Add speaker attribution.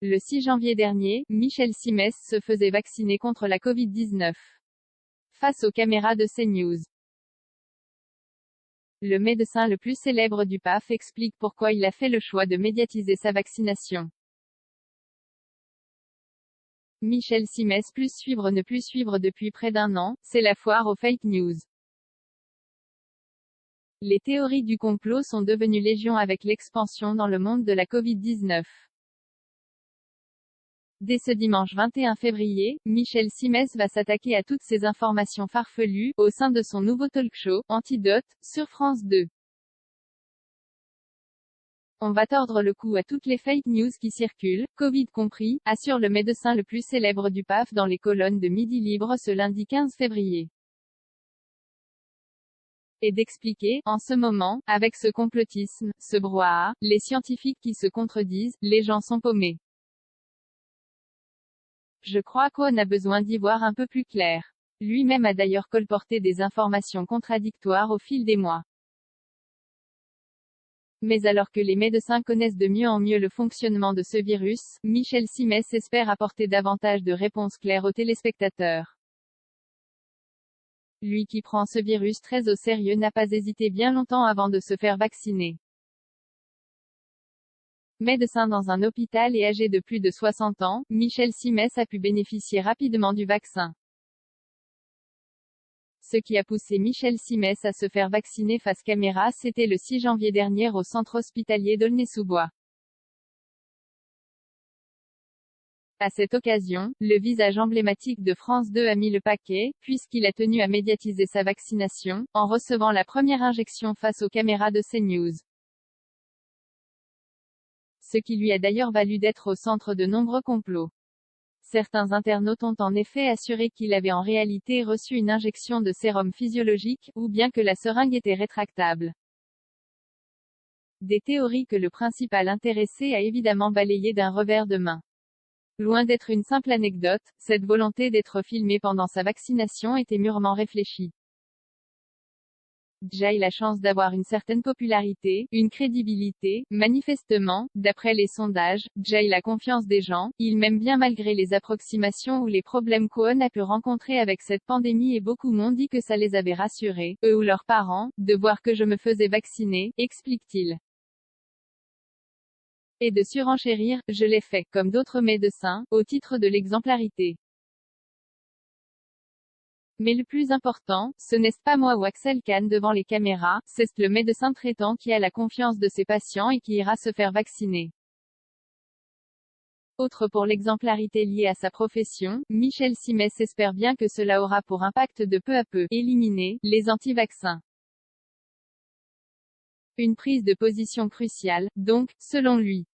Speaker 1: Le 6 janvier dernier, Michel Simès se faisait vacciner contre la Covid-19. Face aux caméras de CNews. Le médecin le plus célèbre du PAF explique pourquoi il a fait le choix de médiatiser sa vaccination. Michel Simès plus suivre ne plus suivre depuis près d'un an, c'est la foire aux fake news. Les théories du complot sont devenues légion avec l'expansion dans le monde de la Covid-19. Dès ce dimanche 21 février, Michel Simès va s'attaquer à toutes ces informations farfelues, au sein de son nouveau talk-show, Antidote, sur France 2. On va tordre le cou à toutes les fake news qui circulent, Covid compris, assure le médecin le plus célèbre du PAF dans les colonnes de Midi Libre ce lundi 15 février. Et d'expliquer, en ce moment, avec ce complotisme, ce brouhaha, les scientifiques qui se contredisent, les gens sont paumés. Je crois qu'on a besoin d'y voir un peu plus clair. Lui-même a d'ailleurs colporté des informations contradictoires au fil des mois. Mais alors que les médecins connaissent de mieux en mieux le fonctionnement de ce virus, Michel Simès espère apporter davantage de réponses claires aux téléspectateurs. Lui qui prend ce virus très au sérieux n'a pas hésité bien longtemps avant de se faire vacciner. Médecin dans un hôpital et âgé de plus de 60 ans, Michel Simès a pu bénéficier rapidement du vaccin. Ce qui a poussé Michel Simès à se faire vacciner face caméra, c'était le 6 janvier dernier au centre hospitalier d'Aulnay-sous-Bois. À cette occasion, le visage emblématique de France 2 a mis le paquet, puisqu'il a tenu à médiatiser sa vaccination, en recevant la première injection face aux caméras de CNews. Ce qui lui a d'ailleurs valu d'être au centre de nombreux complots. Certains internautes ont en effet assuré qu'il avait en réalité reçu une injection de sérum physiologique, ou bien que la seringue était rétractable. Des théories que le principal intéressé a évidemment balayées d'un revers de main. Loin d'être une simple anecdote, cette volonté d'être filmé pendant sa vaccination était mûrement réfléchie. Déjà il a la chance d'avoir une certaine popularité, une crédibilité, manifestement, d'après les sondages, déjà il a la confiance des gens, il m'aime bien malgré les approximations ou les problèmes qu'on a pu rencontrer avec cette pandémie et beaucoup m'ont dit que ça les avait rassurés, eux ou leurs parents, de voir que je me faisais vacciner, explique-t-il. Et de surenchérir, je l'ai fait, comme d'autres médecins, au titre de l'exemplarité. Mais le plus important, ce n'est pas moi ou Axel Kahn devant les caméras, c'est le médecin traitant qui a la confiance de ses patients et qui ira se faire vacciner. Autre pour l'exemplarité liée à sa profession, Michel Simès espère bien que cela aura pour impact de peu à peu éliminer les anti-vaccins. Une prise de position cruciale, donc, selon lui.